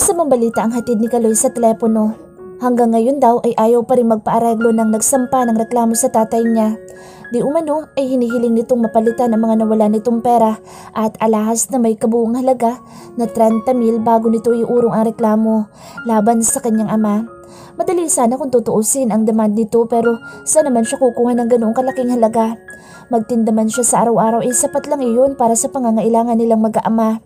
Masamang balita ang hatid ni Kaloy sa telepono. Hanggang ngayon daw ay ayaw pa rin magpaareglo ng nagsampa ng reklamo sa tatay niya. Di umano ay hinihiling nitong mapalitan ang mga nawala nitong pera at alahas na may kabuong halaga na 30,000 bago nito iurong ang reklamo laban sa kanyang ama. Madali sana kung tutuusin ang demand nito pero saan naman siya kukuha ng ganoong kalaking halaga? Magtinda man siya sa araw-araw ay sapat lang iyon para sa pangangailangan nilang mag-aama.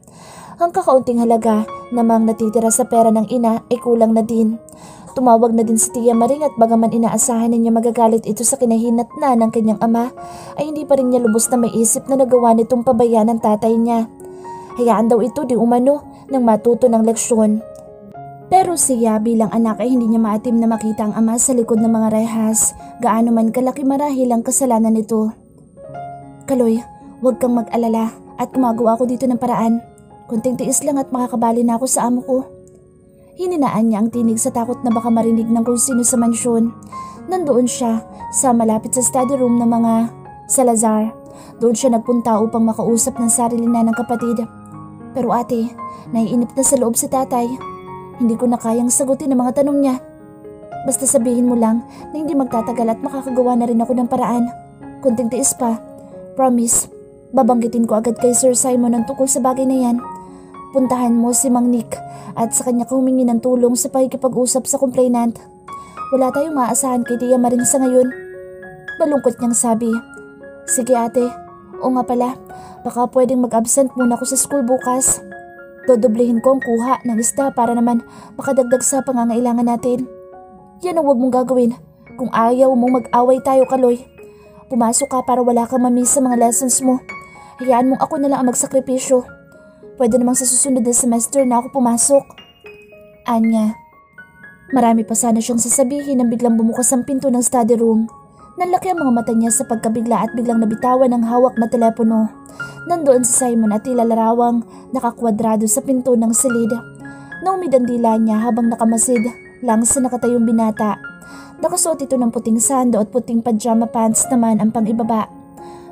Ang kakaunting halaga namang natitira sa pera ng ina ay kulang na din. Tumawag na din si Tia Maring at bagaman inaasahan niya magagalit ito sa kinahinatnan ng kanyang ama, ay hindi pa rin niya lubos na maisip na nagawa nitong pabayaan ng tatay niya. Hayaan daw ito di umano nang matuto ng leksyon. Pero siya bilang anak ay hindi niya maatim na makita ang ama sa likod ng mga rehas, gaano man kalaki marahil ang kasalanan nito. Kaloy, huwag kang mag-alala at gumagawa ako dito ng paraan. Kunting tiis lang at makakabali na ako sa amo ko. Hininaan niya ang tinig sa takot na baka marinig ng kung sino sa mansyon. Nandoon siya sa malapit sa study room ng mga Salazar. Doon siya nagpunta upang makausap ng sarili na ng kapatid. Pero ate, naiinip na sa loob si tatay. Hindi ko na kayang sagutin ang mga tanong niya. Basta sabihin mo lang na hindi magtatagal at makakagawa na rin ako ng paraan. Kunting tiis pa. Promise, babanggitin ko agad kay Sir Simon ang tungkol sa bagay na yan. Puntahan mo si Mang Nick at sa kanya ka humingi ng tulong sa pakikipag-usap sa complainant. Wala tayong maaasahan kay Tia Maring sa ngayon. Malungkot niyang sabi. Sige ate, o nga pala, baka pwedeng mag-absent muna ako sa school bukas. Dodoblehin ko ang kuha ng isda para naman makadagdag sa pangangailangan natin. Yan ang huwag mong gagawin. Kung ayaw mong mag-away tayo, Kaloy. Pumasok ka para wala kang mamiss sa mga lessons mo. Hayaan mong ako na lang ang magsakripisyo. Pwede namang sa susunod na semester na ako pumasok. Anya. Marami pa sana siyang sasabihin nang biglang bumukas ang pinto ng study room. Nanlaki ang mga mata niya sa pagkabigla at biglang nabitawan ng hawak na telepono. Nandoon si Simon at tila larawang nakakwadrado sa pinto ng silid. Naumid ang dila niya habang nakamasid lang sa nakatayong binata. Nakasuot ito ng puting sando at puting pajama pants naman ang pang-ibaba.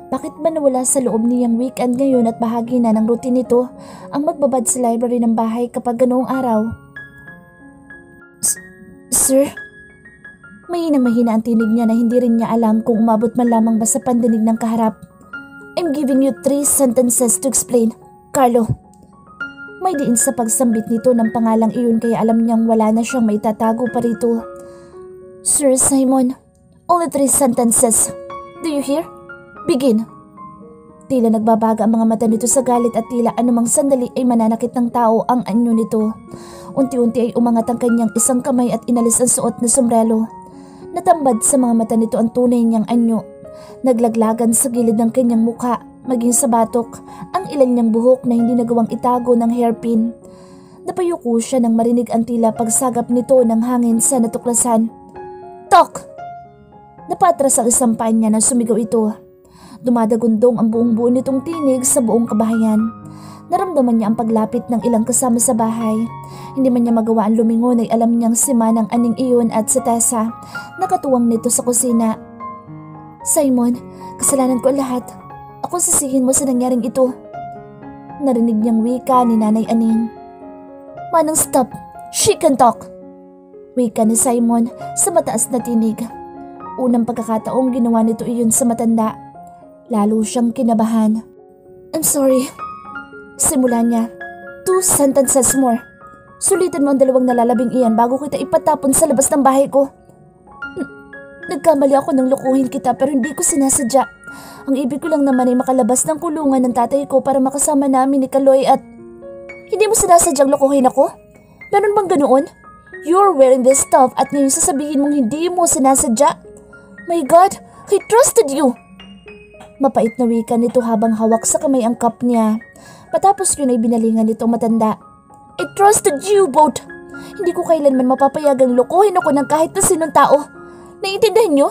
Bakit ba nawala sa loob niyang weekend ngayon at bahagi na ng routine nito ang magbabad sa library ng bahay kapag ganoong araw? Sir? Mahina ang tinig niya na hindi rin niya alam kung umabot man lamang ba sa pandinig ng kaharap. I'm giving you 3 sentences to explain, Carlo. May diin sa pagsambit nito ng pangalang iyon kaya alam niyang wala na siyang maitatago pa rito. Sir Simon, only 3 sentences. Do you hear? Begin. Tila nagbabaga ang mga mata nito sa galit at tila anumang sandali ay mananakit ng tao ang anyo nito. Unti-unti ay umangat ang kanyang isang kamay at inalis ang suot na sombrero. Natambad sa mga mata nito ang tunay niyang anyo. Naglaglagan sa gilid ng kanyang mukha, maging sa batok, ang ilan niyang buhok na hindi nagawang itago ng hairpin. Napayuko siya nang marinig ang tila pagsagap nito ng hangin sa natuklasan. Tok! Napatras ang isang paan niya na sumigaw ito. Dumadagundong ang buong buo nitong tinig sa buong kabahayan. Naramdaman niya ang paglapit ng ilang kasama sa bahay. Hindi man niya magawa ang lumingon ay alam niyang si Manang Aning iyon at si Tessa. Nakatuwang nito sa kusina. Simon, kasalanan ko lahat. Ako sisihin mo sa nangyaring ito. Narinig niyang wika ni Nanay Aning. Manang stop, she can talk. Wika ni Simon sa mataas na tinig. Unang pagkakataong ginawa nito iyon sa matanda. Lalo siyang kinabahan. I'm sorry. Simula niya. 2 sentences more. Sulitan mo ang 2 nalalabing iyan bago kita ipatapon sa labas ng bahay ko. Nagkamali ako nang lokohin kita pero hindi ko sinasadya. Ang ibig ko lang naman ay makalabas ng kulungan ng tatay ko para makasama namin ni Kaloy at... Hindi mo sinasadyang lokohin ako? Meron bang ganoon? You're wearing this stuff at ngayon sasabihin mong hindi mo sinasadya? My God, I trusted you! Mapait na wika nito habang hawak sa kamay ang cup niya. Matapos yun ay binalingan nito matanda. I trusted you both! Hindi ko kailanman mapapayagang lokohin ako ng kahit na sinong tao. Naiintindihan niyo?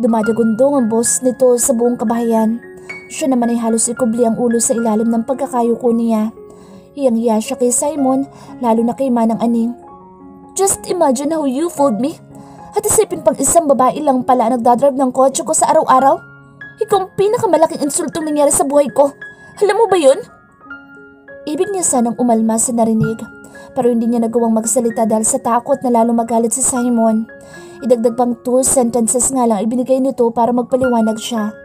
Dumadagundong ang boss nito sa buong kabahayan. Siya naman ay halos ikubli ang ulo sa ilalim ng pagkakayuko niya. Hiyang-hiya siya kay Simon, lalo na kay Manang Aning. Just imagine how you fooled me. At isipin pang isang babae lang pala nagdadrive ng kotse ko sa araw-araw. Ikaw ang pinakamalaking insultong nangyari sa buhay ko. Alam mo ba yun? Ibig niya sanang umalma sa narinig. pero hindi niya nagawang magsalita dahil sa takot na lalo magalit si Simon. Idagdag pang 2 sentences nga lang ibinigay nito para magpaliwanag siya.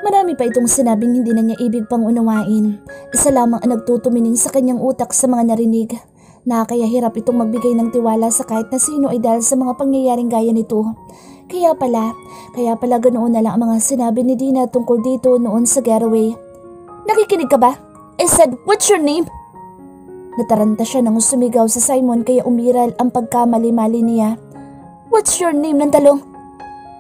Marami pa itong sinabing hindi na niya ibig pang unawain. Isa lamang ang nagtutumining sa kanyang utak sa mga narinig. Kaya hirap itong magbigay ng tiwala sa kahit na sino ay dahil sa mga pangyayaring gaya nito. Kaya pala ganoon na lang ang mga sinabi ni Dina tungkol dito noon sa getaway. Nakikinig ka ba? I said, what's your name? Nataranta siya nang sumigaw sa Simon kaya umiral ang pagkamali-mali niya. What's your name ng talong?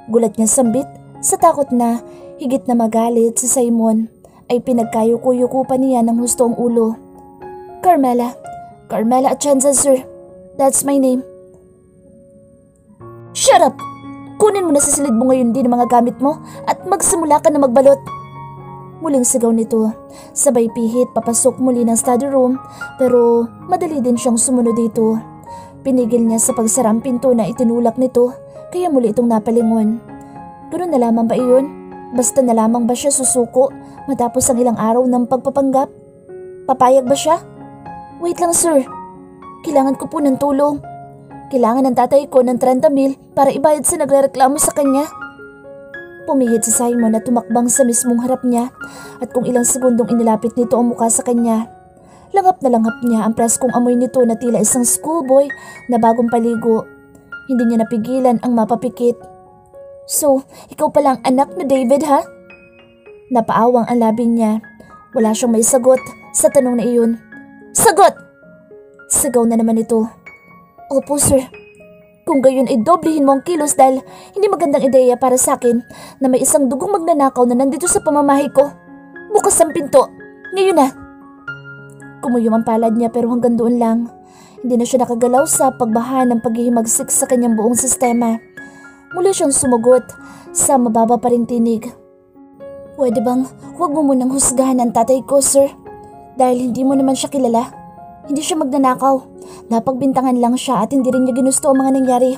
Gulat niya sambit sa takot na higit na magalit si Simon ay pinagkayuko-yuko pa niya ng husto ang ulo. Carmela Atienza, sir. That's my name. Shut up! Kunin mo na sa silid mo ngayon din ang mga gamit mo at magsimula ka na magbalot. Muling sigaw nito. Sabay pihit papasok muli ng study room pero madali din siyang sumunod dito. Pinigil niya sa pagsara ang pinto na itinulak nito kaya muli itong napalingon. Ganun na lamang ba iyon? Basta na lamang ba siya susuko matapos ang ilang araw ng pagpapanggap? Papayag ba siya? Wait lang sir, kailangan ko po ng tulong. Kailangan ng tatay ko ng 30,000 para ibayad sa nagrereklamo sa kanya. Pumihit si Simon at tumakbang sa mismong harap niya at kung ilang segundong inilapit nito ang mukha sa kanya. Langap na langhap niya ang preskong amoy nito na tila isang schoolboy na bagong paligo. Hindi niya napigilan ang mapapikit. So, ikaw palang anak na David ha? Napaawang ang labi niya. Wala siyang may sagot sa tanong na iyon. Sagot! Sigaw na naman ito. Opo sir. Kung gayon ay doblehin mo ang kilos dahil hindi magandang ideya para sa akin na may isang dugong magnanakaw na nandito sa pamamahay ko. Bukas ang pinto. Ngayon na. Kumuyom ang palad niya pero hanggang doon lang. Hindi na siya nakagalaw sa pagbaha ng paghihimagsik sa kanyang buong sistema. Muli siyang sumagot sa mababa pa ring tinig. Pwede bang huwag mo munang husgahan ang tatay ko sir? Dahil hindi mo naman siya kilala. Hindi siya magnanakaw. Napagbintangan lang siya at hindi rin niya ginusto ang mga nangyari.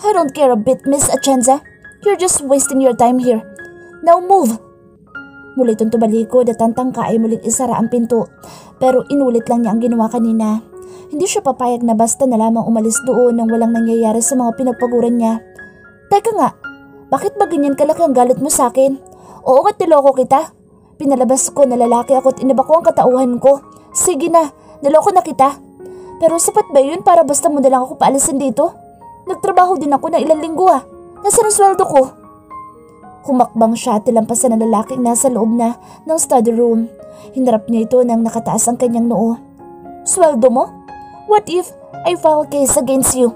I don't care a bit, Miss Atienza. You're just wasting your time here. Now move! Muli itong tumalikod at ang tangka ay muling isara ang pinto. Pero inulit lang niya ang ginawa kanina. Hindi siya papayag na basta na lamang umalis doon nang walang nangyayari sa mga pinagpaguran niya. Teka nga, bakit ba ganyan kalaki ang galit mo sa akin? Oo nga niloko kita. Pinalabas ko na lalaki ako at inaba ko ang katauhan ko. Sige na, niloko na kita. Pero sapat ba yun para basta mo na lang ako paalisin dito? Nagtrabaho din ako ng ilang linggo ah. Nasaan ang sweldo ko? Humakbang siya at tilampasan ng lalaking nasa loob na ng study room. Hinarap niya ito nang nakataas ang kanyang noo. Sweldo mo? What if I file a case against you?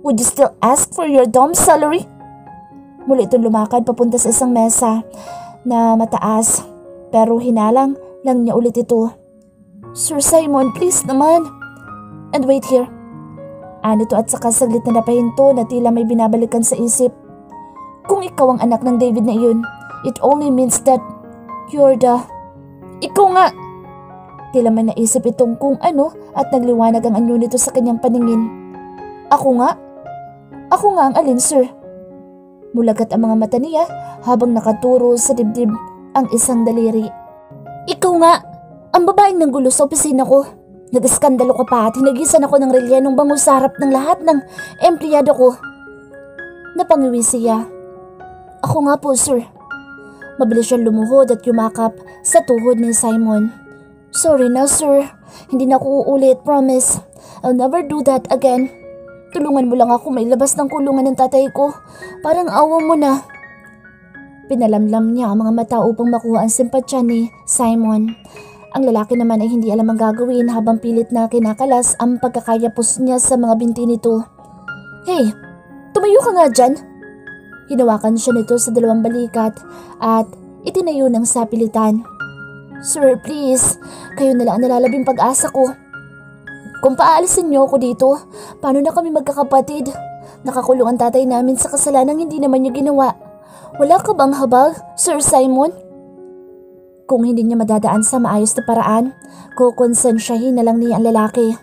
Would you still ask for your dorm salary? Muli itong lumakad papunta sa isang mesa na mataas pero hinalang lang niya ulit ito. Sir Simon, please naman. And wait here. Ano to at saka saglit na napahinto na tila may binabalikan sa isip. Kung ikaw ang anak ng David na iyon, it only means that you're the... Ikaw nga! Tila may naisip itong kung ano at nagliwanag ang anyo nito sa kanyang paningin. Ako nga? Ako nga ang alin, sir? Mulagat ang mga mata niya habang nakaturo sa dibdib ang isang daliri. Ikaw nga! Ang babaeng ng gulo sa opisina ko. Nag-iskandalo ka pa at hinagisan ako ng relyanong bango sa harap ng lahat ng empleyado ko. Napangiwi siya. Ako nga po, sir. Mabilis siyang lumuhod at yumakap sa tuhod ni Simon. Sorry na, sir. Hindi na ako uulit, promise. I'll never do that again. Tulungan mo lang ako mailabas ng kulungan ng tatay ko. Parang awa mo na. Pinalamlam niya ang mga mata upang makuha ang simpatsya ni Simon. Ang lalaki naman ay hindi alam ang gagawin habang pilit na kinakalas ang pagkakayapos niya sa mga binti nito. Hey, tumayo ka nga dyan. Hinawakan siya nito sa dalawang balikat at itinayo ng sapilitan. Sir, please, kayo na lang ang nalalabing pag-asa ko. Kung paalisin niyo ako dito, paano na kami magkakapatid? Nakakulong ang tatay namin sa kasalanang hindi naman niya ginawa. Wala ka bang habag, Sir Simon? Kung hindi niya madadaan sa maayos na paraan, kukonsensyahin na lang niya ang lalaki.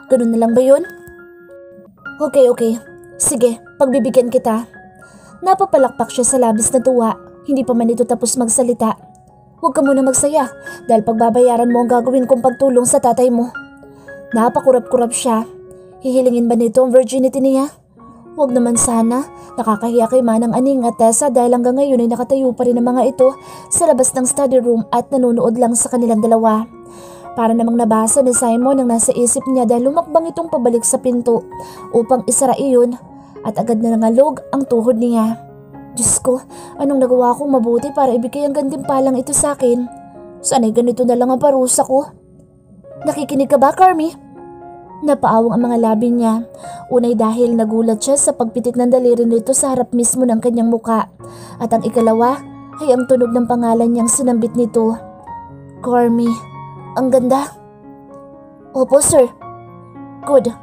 Ganun na lang ba yun? Okay. Sige, pagbibigyan kita. Napapalakpak siya sa labis na tuwa, hindi pa man ito tapos magsalita. Huwag ka muna magsaya dahil pagbabayaran mo ang gagawin kong pagtulong sa tatay mo. Napakurap-kurap siya. Hihilingin ba nito ang virginity niya? Huwag naman sana. Nakakahiya kay Manang Aning at Tessa dahil hanggang ngayon ay nakatayo pa rin ang mga ito sa labas ng study room at nanonood lang sa kanilang dalawa. Para namang nabasa ni Simon ang nasa isip niya dahil lumakbang itong pabalik sa pinto upang isara iyon at agad na nangalog ang tuhod niya. Diyos ko, anong nagawa kong mabuti para ibigay ang gantimpalang ito sa akin? Sana'y ganito na lang ang parusa ko. Nakikinig ka ba, Carmi? Napaawang ang mga labi niya. Unay dahil nagulat siya sa pagpitik ng daliri nito sa harap mismo ng kanyang muka. At ang ikalawa ay ang tunog ng pangalan niyang sinambit nito. Carmi, ang ganda. Opo, sir. Good.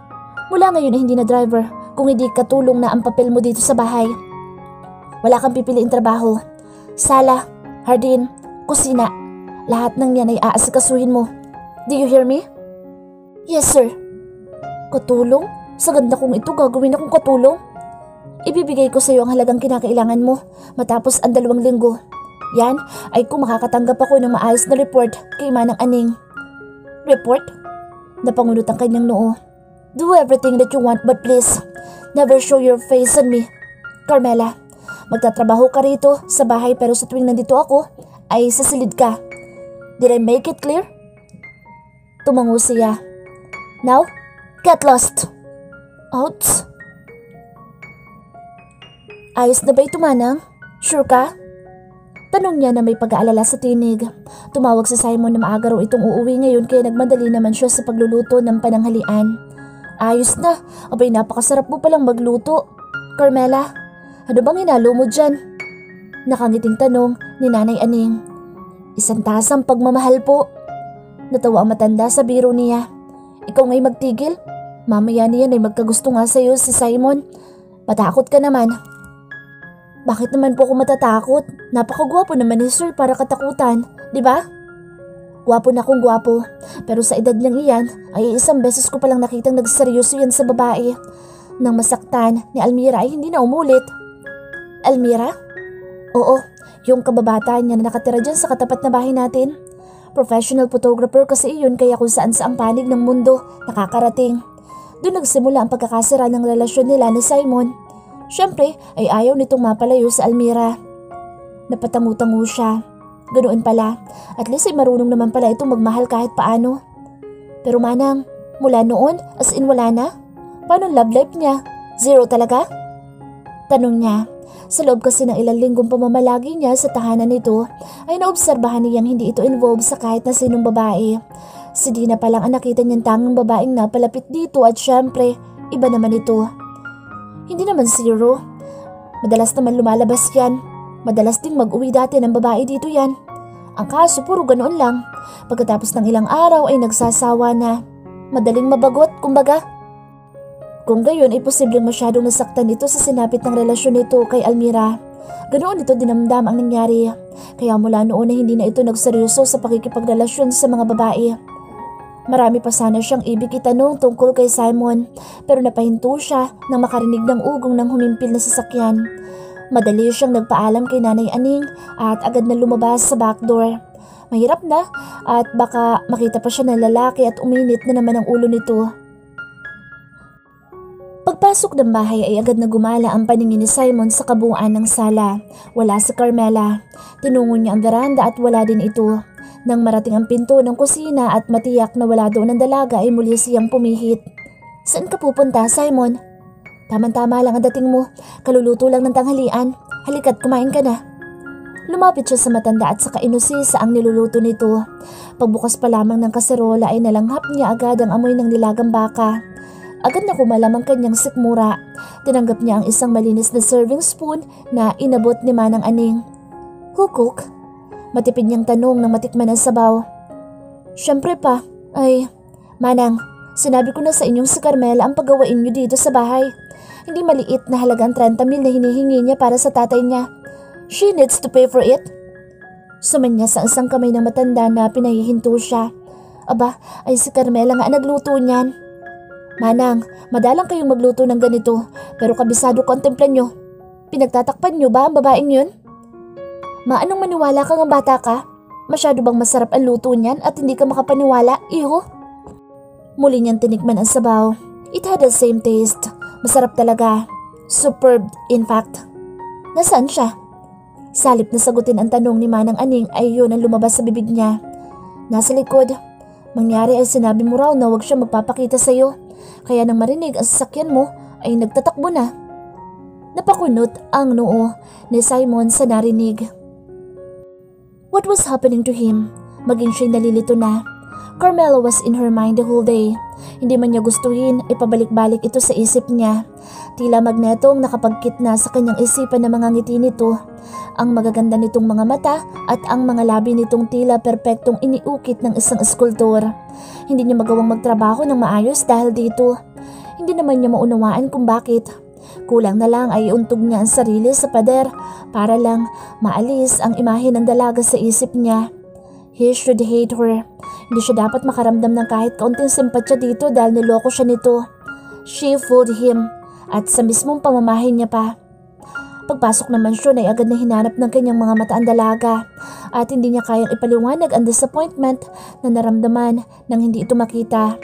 Mula ngayon ay hindi na driver kung hindi katulong na ang papel mo dito sa bahay. Wala kang pipiliing trabaho. Sala, hardin, kusina. Lahat ng yan ay aasikasuhin mo. Do you hear me? Yes, sir. Katulong? Sa ganda kong ito, gagawin akong katulong? Ibibigay ko sa iyo ang halagang kinakailangan mo matapos ang 2 linggo. Yan ay kung makakatanggap ako ng maayos na report kay Manang Aning. Report? Napangunot ang kanyang noo. Do everything that you want but please, never show your face on me. Carmela, magtatrabaho ka rito sa bahay pero sa tuwing nandito ako ay sasilid ka. Did I make it clear? Tumango siya. Now, get lost. Ouch. Ayos na ba ito, Manang? Sure ka? Tanong niya na may pag-aalala sa tinig. Tumawag si Simon na maaga raw itong uuwi ngayon kaya nagmadali naman siya sa pagluluto ng pananghalian. Ayos na. Abay, napakasarap mo palang magluto. Carmela, ano bang hinalo mo dyan? Nakangiting tanong ni Nanay Aning. 1 tasang pagmamahal po. Natawa ang matanda sa biro niya. Ikaw nga'y magtigil? Mamaya niyan ay magkagusto nga sa'yo si Simon. Matakot ka naman. Bakit naman po ako matatakot? Napakagwapo naman ni Sir para katakutan, di ba? Gwapo na akong gwapo, pero sa edad niyang iyan ay 1 beses ko palang nakitang nagseryoso yan sa babae. Nang masaktan ni Almira ay hindi na umulit. Almira? Oo, yung kababataan niya na nakatira dyan sa katapat na bahay natin. Professional photographer kasi iyon kaya kung saan sa ang panig ng mundo nakakarating. Doon nagsimula ang pagkakasira ng relasyon nila ni Simon. Siyempre ay ayaw nitong mapalayo sa Almira. Napatangu-tangu siya. Ganoon pala, at least ay marunong naman pala itong magmahal kahit paano. Pero Manang, mula noon as in wala na? Paano love life niya? 0 talaga? Tanong niya. Sa loob kasi ng ilang linggong pamamalagi niya sa tahanan nito ay naobserbahan niyang hindi ito involved sa kahit na sinong babae. Si Dina pa lang ang nakita niyang tanging babaeng napalapit dito at syempre, iba naman ito. Hindi naman 0. Madalas naman lumalabas yan. Madalas ding mag-uwi dati ng babae dito yan. Ang kaso puro ganoon lang. Pagkatapos ng ilang araw ay nagsasawa na. Madaling mabagot, kumbaga. Kung gayon ay posibleng masyadong nasaktan ito sa sinapit ng relasyon nito kay Almira. Ganoon ito dinamdam ang nangyari. Kaya mula noon ay hindi na ito nagseryoso sa pakikipagrelasyon sa mga babae. Marami pa sana siyang ibig itanong tungkol kay Simon pero napahinto siya nang makarinig ng ugong ng humimpil na sasakyan. Madali siyang nagpaalam kay Nanay Aning at agad na lumabas sa backdoor. Mahirap na at baka makita pa siya ng lalaki at uminit na naman ang ulo nito. Pagpasok ng bahay ay agad na gumala ang paningin ni Simon sa kabuuan ng sala. Wala si Carmela. Tinungo niya ang veranda at wala din ito. Nang marating ang pinto ng kusina at matiyak na wala doon ang dalaga ay muli siyang pumihit. Saan ka pupunta, Simon? Tama-tama lang ang dating mo. Kaluluto lang ng tanghalian. Halika't kumain ka na. Lumapit siya sa matanda at saka inusisa ang niluluto nito. Pagbukas pa lamang ng kaserola ay nalanghap niya agad ang amoy ng nilagang baka. Agad na kumalam ang kanyang sikmura. Tinanggap niya ang isang malinis na serving spoon na inabot ni Manang Aning. Who cook? Matipid niyang tanong nang matikman ang sabaw. Siyempre pa. Ay, Manang, sinabi ko na sa inyong si Carmela ang paggawain niyo dito sa bahay. Hindi maliit na halagang 30,000 na hinihingi niya para sa tatay niya. She needs to pay for it. Sumanya sa isang kamay ng matanda na pinahihinto siya. Aba, ay si Carmela nga nagluto niyan. Manang, madalang kayong magluto ng ganito pero kabisado ko ang timpla niyo. Pinagtatakpan niyo ba ang babaeng yun? Maanong maniwala ka ng bata ka? Masyado bang masarap ang luto niyan at hindi ka makapaniwala, iho? Muli niyang tinikman ang sabaw. It had the same taste. Masarap talaga. Superb, in fact. Nasaan siya? Salip na sagutin ang tanong ni Manang Aning ay yun ang lumabas sa bibig niya. Nasa likod. Mangyari ay sinabi mo raw na huwag siya magpapakita sa iyo. Kaya nang marinig ang sasakyan mo ay nagtatakbo na. Napakunot ang noo ni Simon sa narinig. What was happening to him? Maging siya'y nalilito na. Carmela was in her mind the whole day. Hindi man niya gustuhin, ipabalik-balik ito sa isip niya. Tila magnetong nakapagkit na sa kanyang isipan ng mga ngiti nito. Ang magaganda nitong mga mata at ang mga labi nitong tila perpektong iniukit ng isang eskultor. Hindi niya magawang magtrabaho ng maayos dahil dito. Hindi naman niya maunawaan kung bakit. Kulang na lang ay iuntog niya ang sarili sa pader para lang maalis ang imahe ng dalaga sa isip niya. He should hate her. Hindi siya dapat makaramdam ng kahit kaunting simpatsya dito dahil niloko siya nito. She fooled him at sa mismong pamamahay niya pa. Pagpasok ng mansyon ay agad na hinanap ng kanyang mga mata ang dalaga at hindi niya kayang ipaliwanag ang disappointment na naramdaman nang hindi ito makita.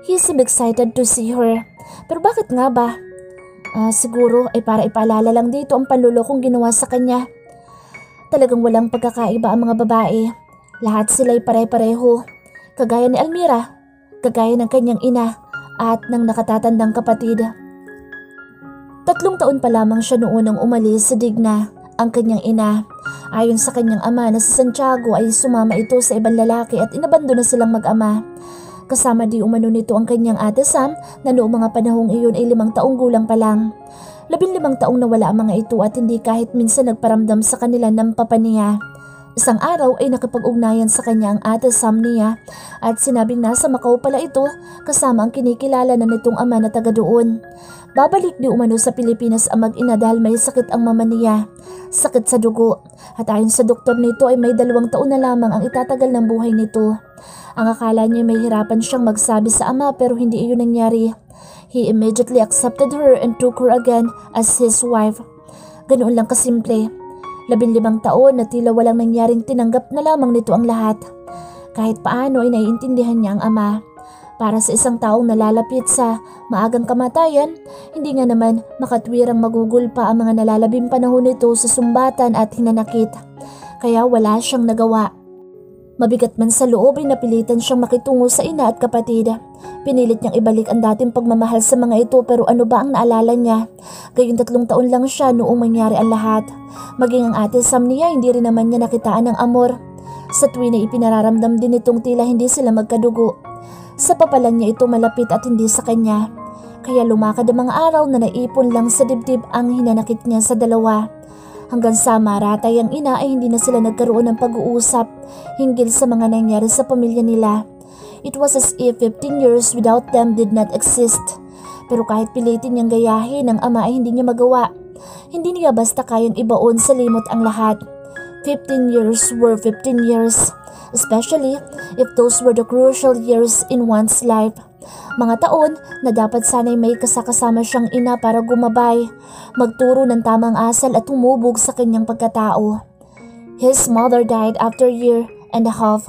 He seemed excited to see her. Pero bakit nga ba? Siguro ay para ipaalala lang dito ang panlulokong ginawa sa kanya. Talagang walang pagkakaiba ang mga babae. Lahat sila'y pare-pareho. Kagaya ni Almira, kagaya ng kanyang ina at ng nakatatandang kapatid. 3 taon pa lamang siya noon nang umalis sa Digna, ang kanyang ina. Ayon sa kanyang ama na si Santiago ay sumama ito sa ibang lalaki at inabando na silang mag-ama. Kasama di umano nito ang kanyang ate Sam na noong mga panahong iyon ay 5 taong gulang pa lang. 15 taong nawala ang mga ito at hindi kahit minsan nagparamdam sa kanila ng papa niya. Isang araw ay nakipag-ugnayan sa kanya ang ate Sam niya at sinabing nasa Macau pala ito kasama ang kinikilala na nitong ama na taga doon. Babalik di umano sa Pilipinas ang mag-ina dahil may sakit ang mama niya, sakit sa dugo. At ayon sa doktor nito ay may 2 taon na lamang ang itatagal ng buhay nito. Ang akala niya may hirapan siyang magsabi sa ama pero hindi iyon nangyari. He immediately accepted her and took her again as his wife. Ganoon lang kasimple. 15 taon na tila walang nangyaring tinanggap na lamang nito ang lahat. Kahit paano ay naiintindihan niya ang ama. Para sa isang taong nalalapit sa maagang kamatayan, hindi nga naman makatwirang magugulpa ang mga nalalabing panahon nito sa sumbatan at hinanakit. Kaya wala siyang nagawa. Mabigat man sa loob ay napilitan siyang makitungo sa ina at kapatid. Pinilit niyang ibalik ang dating pagmamahal sa mga ito pero ano ba ang naalala niya? Gayong 3 taon lang siya noong mangyari ang lahat. Maging ang ate Sam niya hindi rin naman niya nakitaan ng amor. Sa tuwi na ipinararamdam din itong tila hindi sila magkadugo. Sa papalan niya ito malapit at hindi sa kanya. Kaya lumakad ang mga araw na naipon lang sa dibdib ang hinanakit niya sa dalawa. Hanggang sa maratay ang ina ay hindi na sila nagkaroon ng pag-uusap hinggil sa mga nangyari sa pamilya nila. It was as if 15 years without them did not exist. Pero kahit pilitin niyang gayahin ng ama ay hindi niya magawa. Hindi niya basta kayang ibaon sa limot ang lahat. 15 years were 15 years, especially if those were the crucial years in one's life. Mga taon na dapat sana'y may kasakasama siyang ina para gumabay, magturo ng tamang asal at humubog sa kanyang pagkatao. His mother died after a year and a half.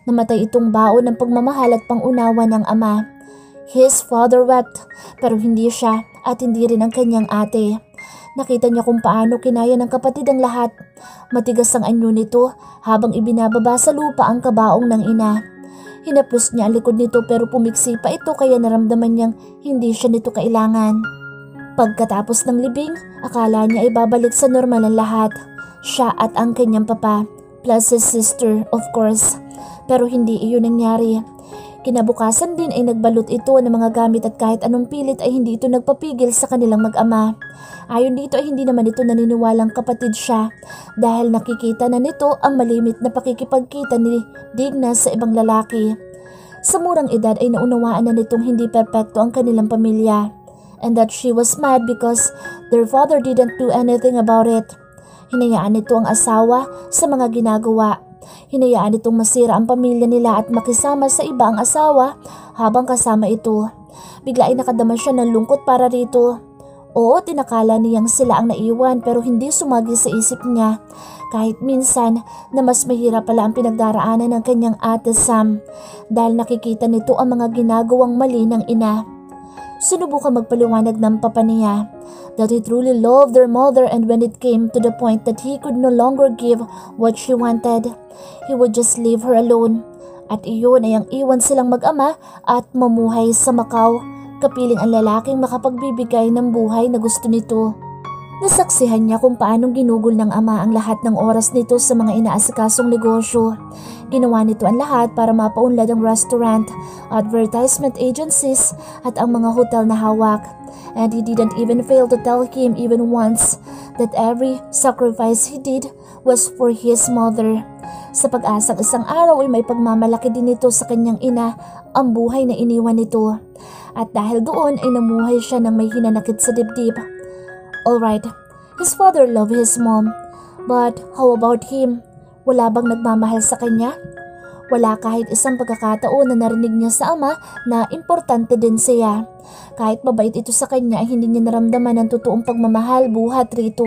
Namatay itong baon ng pagmamahal at pangunawa ng ama. His father wept, pero hindi siya at hindi rin ang kanyang ate. Nakita niya kung paano kinaya ng kapatid ang lahat. Matigas ang anyo nito habang ibinababa sa lupa ang kabaong ng ina. Hinaplos niya ang likod nito pero pumiksi pa ito kaya naramdaman niyang hindi siya nito kailangan. Pagkatapos ng libing, akala niya ay babalik sa normal ang lahat. Siya at ang kanyang papa, plus his sister of course. Pero hindi iyon nangyari. Kinabukasan din ay nagbalot ito ng mga gamit at kahit anong pilit ay hindi ito nagpapigil sa kanilang mag-ama. Ayon dito ay hindi naman ito naniniwalang kapatid siya dahil nakikita na nito ang malimit na pakikipagkita ni Digna sa ibang lalaki. Sa murang edad ay naunawaan na nitong hindi perpekto ang kanilang pamilya and that she was mad because their father didn't do anything about it. Hinayaan nito ang asawa sa mga ginagawa. Hinayaan itong masira ang pamilya nila at makisama sa iba ang asawa habang kasama ito. Bigla ay nakadama siya ng lungkot para rito. Oo, tinakala niyang sila ang naiwan pero hindi sumagi sa isip niya kahit minsan na mas mahirap pala ang pinagdaraanan ng kanyang ate Sam dahil nakikita nito ang mga ginagawang mali ng ina. Sinubukang magpaliwanag ng papa niya that he truly loved their mother, and when it came to the point that he could no longer give what she wanted, he would just leave her alone. At iyon ay ang iwan silang mag-ama at mamuhay sa Macau, kapiling ang lalaking makapagbibigay ng buhay na gusto nito. Nasaksihan niya kung paanong ginugol ng ama ang lahat ng oras nito sa mga inaasikasong negosyo. Ginawa nito ang lahat para mapaunlad ang restaurant, advertisement agencies at ang mga hotel na hawak. And he didn't even fail to tell him even once that every sacrifice he did was for his mother. Sa pag-asang isang araw ay may pagmamalaki din nito sa kanyang ina ang buhay na iniwan nito. At dahil doon ay namuhay siya ng may hinanakit sa dibdib. Alright, his father loved his mom, but how about him? Wala bang nagmamahal sa kanya? Wala kahit isang pagkakataon na narinig niya sa ama na importante din siya. Kahit mabait ito sa kanya ay hindi niya naramdaman ang totoong pagmamahal buhat rito.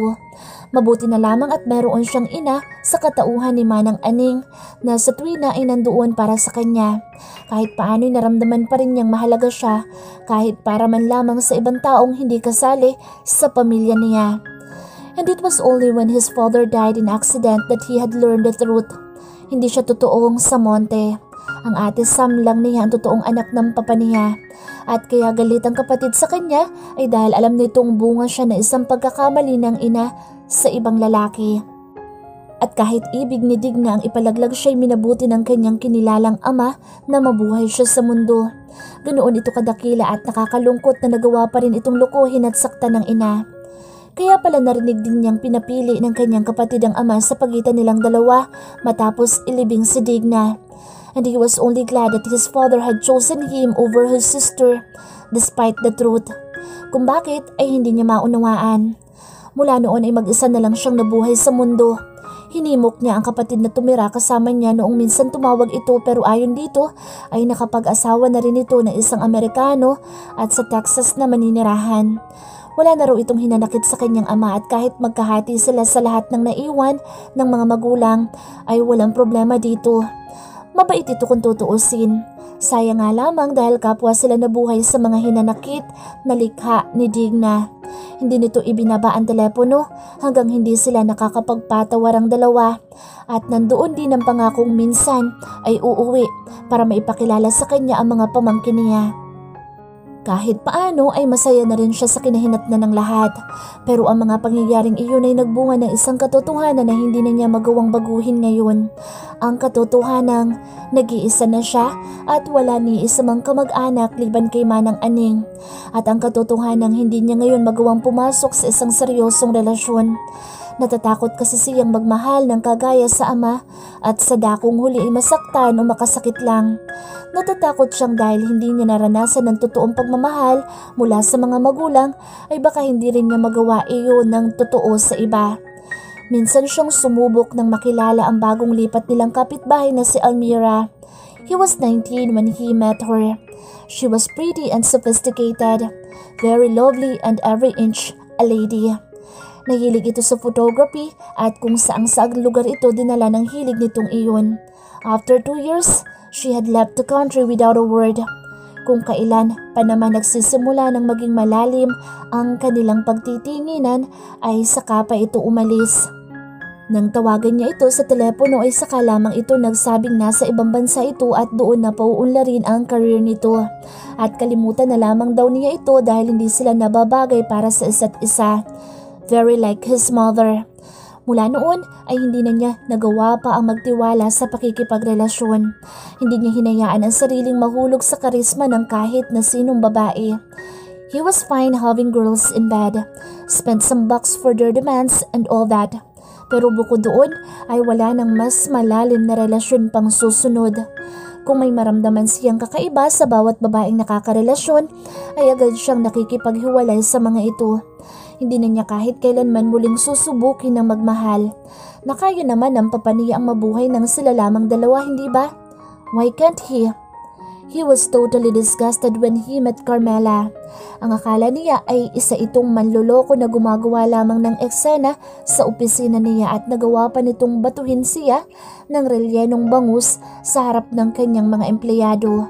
Mabuti na lamang at meron siyang ina sa katauhan ni Manang Aning na sa tuwina ay nandoon para sa kanya. Kahit paano'y naramdaman pa rin niyang mahalaga siya kahit para man lamang sa ibang taong hindi kasali sa pamilya niya. And it was only when his father died in accident that he had learned the truth. Hindi siya totoong Samonte. Ang ate Sam lang niya ang totoong anak ng papa niya. At kaya galit ang kapatid sa kanya ay dahil alam nitong bunga siya na isang pagkakamali ng ina sa ibang lalaki. At kahit ibig ni Digna ang ipalaglag siya'y minabuti ng kanyang kinilalang ama na mabuhay siya sa mundo. Ganoon ito kadakila at nakakalungkot na nagawa pa rin itong lukuhin at saktan ng ina. Kaya pala narinig din niyang pinapili ng kanyang kapatid ang ama sa pagitan nilang dalawa matapos ilibing si Digna. And he was only glad that his father had chosen him over his sister despite the truth. Kung bakit ay hindi niya maunawaan. Mula noon ay mag-isa na lang siyang nabuhay sa mundo. Hinimok niya ang kapatid na tumira kasama niya noong minsan tumawag ito pero ayon dito ay nakapag-asawa na rin ito na isang Amerikano at sa Texas na maninirahan. Wala na raw itong hinanakit sa kanyang ama at kahit magkahati sila sa lahat ng naiwan ng mga magulang ay walang problema dito. Mabait ito kung tutuusin. Sayang nga lamang dahil kapwa sila nabuhay sa mga hinanakit na likha ni Digna. Hindi nito ibinaba ang telepono hanggang hindi sila nakakapagpatawar ang dalawa at nandoon din ang pangakong minsan ay uuwi para maipakilala sa kanya ang mga pamangkin niya. Kahit paano ay masaya na rin siya sa kinahinatnan ng lahat. Pero ang mga pangyayaring iyon ay nagbunga ng isang katotohanan na hindi na niya magawang baguhin ngayon. Ang katotohanang nag-iisa na siya at wala ni isa mang kamag-anak liban kay Manang Aning. At ang katotohanang hindi niya ngayon magawang pumasok sa isang seryosong relasyon. Natatakot kasi siyang magmahal ng kagaya sa ama at sa dakong huli ay masaktan o makasakit lang. Natatakot siyang dahil hindi niya naranasan ng totoong pagmamahal mula sa mga magulang ay baka hindi rin niya magawa iyon ng totoo sa iba. Minsan siyang sumubok nang makilala ang bagong lipat nilang kapitbahay na si Almira. He was 19 when he met her. She was pretty and sophisticated, very lovely and every inch a lady. Nahilig ito sa photography at kung saang-saang lugar ito dinala ng hilig nitong iyon. After 2 years, she had left the country without a word. Kung kailan pa naman nagsisimula ng maging malalim ang kanilang pagtitinginan ay saka pa ito umalis. Nang tawagan niya ito sa telepono ay saka lamang ito nagsabing nasa ibang bansa ito at doon na pauunlarin ang career nito. At kalimutan na lamang daw niya ito dahil hindi sila nababagay para sa isa't isa. Very like his mother. Mula noon ay hindi na niya nagawa pa ang magtiwala sa pakikipagrelasyon. Hindi niya hinayaan ang sariling mahulog sa karisma ng kahit na sinong babae. He was fine having girls in bed, spent some bucks for their demands and all that. Pero bukod doon ay wala nang mas malalim na relasyon pang susunod. Kung may maramdaman siyang kakaiba sa bawat babaeng nakakarelasyon ay agad siyang nakikipaghiwalay sa mga ito. Hindi na niya kahit kailanman muling susubukin ng magmahal. Nakaya naman ng papa niya ang mabuhay ng sila lamang dalawa, hindi ba? Why can't he? He was totally disgusted when he met Carmela. Ang akala niya ay isa itong manloloko na gumagawa lamang ng eksena sa opisina niya at nagawa pa nitong batuhin siya ng relyenong bangus sa harap ng kanyang mga empleyado.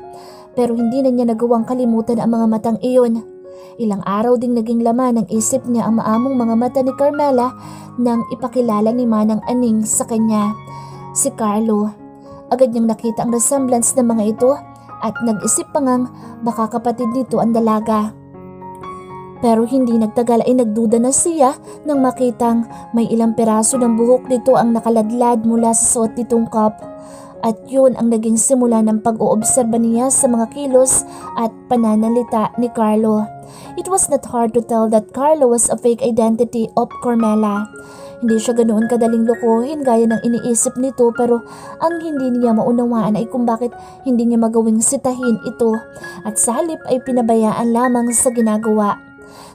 Pero hindi na niya nagawang kalimutan ang mga matang iyon. Ilang araw ding naging laman ng isip niya ang maamong mga mata ni Carmela nang ipakilala ni Manang Aning sa kanya, si Carlo. Agad niyang nakita ang resemblance ng mga ito at nag-isip pa ngang baka kapatid nito ang dalaga. Pero hindi nagtagal ay nagduda na siya nang makitang may ilang piraso ng buhok nito ang nakaladlad mula sa suot nitong cup. At yun ang naging simula ng pag-oobserba niya sa mga kilos at pananalita ni Carlo. It was not hard to tell that Carlo was a fake identity of Carmela. Hindi siya ganoon kadaling lokohin gaya ng iniisip nito, pero ang hindi niya maunawaan ay kung bakit hindi niya magawing sitahin ito at sa halip ay pinabayaan lamang sa ginagawa.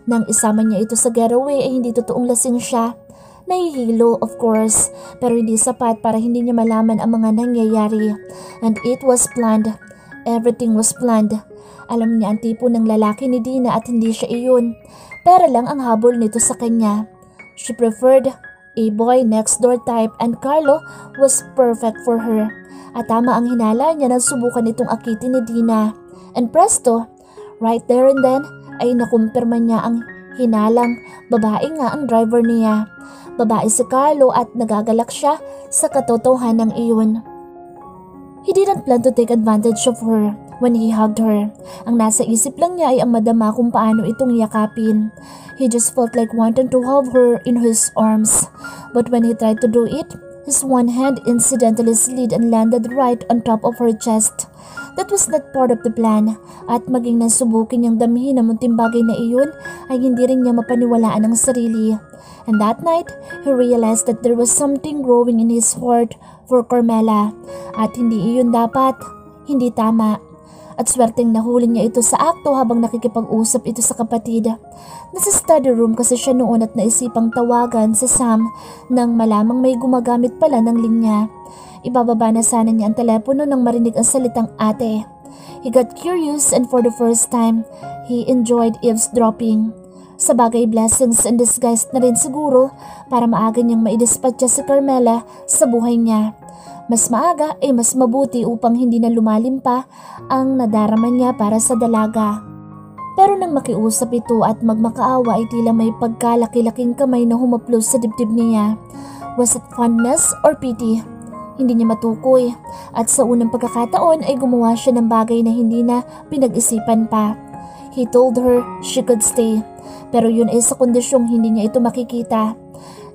Nang isama niya ito sa getaway ay hindi totoong lasing siya. Nahihilo of course, pero hindi sapat para hindi niya malaman ang mga nangyayari. And it was planned. Everything was planned. Alam niya ang tipo ng lalaki ni Dina at hindi siya iyon. Pera lang ang habol nito sa kanya. She preferred a boy next door type and Carlo was perfect for her. At tama ang hinala niya nang subukan itong akitin ni Dina. And presto, right there and then ay nakumpirma niya ang hinalang babae nga ang driver niya. Babae si Carlo at nagagalak siya sa katotohanan ng iyon. He didn't plan to take advantage of her when he hugged her. Ang nasa isip lang niya ay ang madama kung paano itong yakapin. He just felt like wanting to have her in his arms. But when he tried to do it, his one hand incidentally slid and landed right on top of her chest. That was not part of the plan, at maging nasubukin niyang damhin ang munting bagay na iyon ay hindi rin niya mapaniwalaan ang sarili. And that night, he realized that there was something growing in his heart for Carmela at hindi iyon dapat, hindi tama. At swerteng nahuli niya ito sa akto habang nakikipag-usap ito sa kapatid. Nasa study room kasi siya noon at naisipang tawagan si Sam nang malamang may gumagamit pala ng linya. Ibababa na sana niya ang telepono nang marinig ang salitang ate. He got curious and for the first time, he enjoyed eavesdropping. Sa bagay blessings in disguise na rin siguro para maaga niyang maidispatcha si Carmela sa buhay niya. Mas maaga ay mas mabuti upang hindi na lumalim pa ang nadarama niya para sa dalaga. Pero nang makiusap ito at magmakaawa ay tila may pagkalaki-laking kamay na humaplos sa dibdib niya. Was it fondness or pity? Hindi niya matukoy at sa unang pagkakataon ay gumawa siya ng bagay na hindi na pinag-isipan pa. He told her she could stay, pero yun ay sa kondisyong hindi niya ito makikita.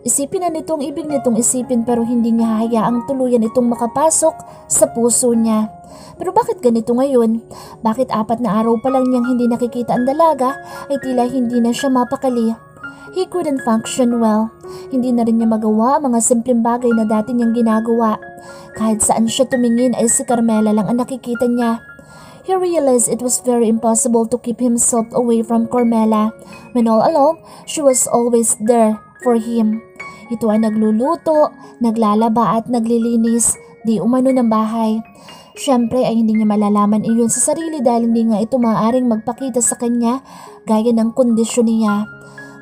Isipin na nitong ibig nitong isipin pero hindi niya hayaang tuluyan itong makapasok sa puso niya. Pero bakit ganito ngayon? Bakit 4 na araw pa lang niyang hindi nakikita ang dalaga ay tila hindi na siya mapakali? He couldn't function well. Hindi na rin niya magawa ang mga simpleng bagay na dati niyang ginagawa. Kahit saan siya tumingin ay si Carmela lang ang nakikita niya. He realized it was very impossible to keep himself away from Carmela when all along she was always there for him. Ito ay nagluluto, naglalaba at naglilinis, di umano ng bahay. Siyempre ay hindi niya malalaman iyon sa sarili dahil hindi nga ito maaaring magpakita sa kanya gaya ng kondisyon niya.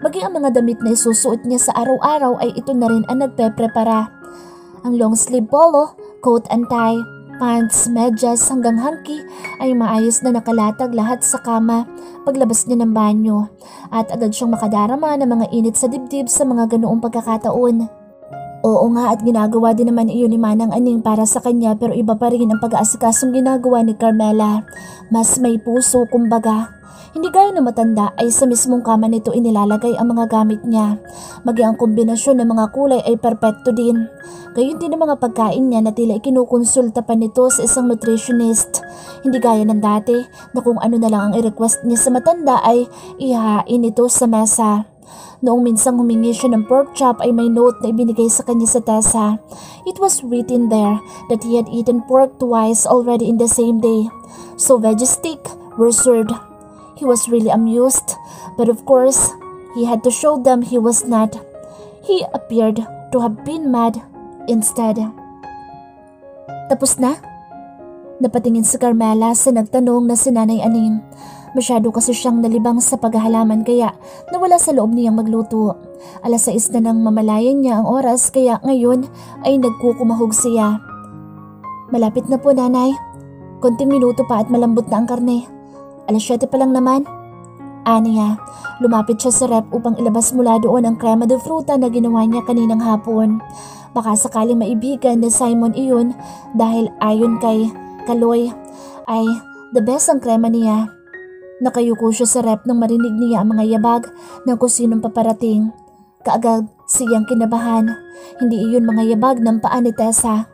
Maging ang mga damit na isusuot niya sa araw-araw ay ito na rin ang nagpe-prepara. Ang long sleeve polo, coat and tie, pants, medyas hanggang hanky ay maayos na nakalatag lahat sa kama paglabas niya ng banyo at agad siyang makadarama ng mga init sa dibdib sa mga ganoong pagkakataon. Oo nga at ginagawa din naman iyon ni Manang Aning para sa kanya pero iba pa rin ang pag-aasikasong ginagawa ni Carmela. Mas may puso kumbaga. Hindi gaya na matanda ay sa mismong kama nito inilalagay ang mga gamit niya. Maging ang kombinasyon ng mga kulay ay perpekto din. Gayon din ang mga pagkain niya na tila ikinukonsulta pa nito sa isang nutritionist. Hindi gaya ng dati na kung ano na lang ang i-request niya sa matanda ay ihahain ito sa mesa. Noong minsang humingi siya ng pork chop ay may note na ibinigay sa kanya sa Tessa. It was written there that he had eaten pork twice already in the same day. So veggie steak were served. He was really amused, but of course, he had to show them he was not. He appeared to have been mad instead. Tapos na? Napatingin si Carmela sa nagtanong na si Nanay Aning. Masyado kasi siyang nalibang sa paghahalaman kaya nawala sa loob niyang magluto. 6:00 na nang mamalayan niya ang oras kaya ngayon ay nagkukumahog siya. Malapit na po, Nanay. Konting minuto pa at malambot na ang karne. 7:00 pa lang naman. Aniya, lumapit siya sa rep upang ilabas mula doon ang crema de fruta na ginawa niya kaninang hapon. Baka sakaling maibigan ni Simon iyon dahil ayon kay Kaloy ay the best ang krema niya. Nakayuko siya sa rep nang marinig niya ang mga yabag ng kung sinong paparating. Kaagad siyang kinabahan. Hindi iyon mga yabag ng paa ni Tessa.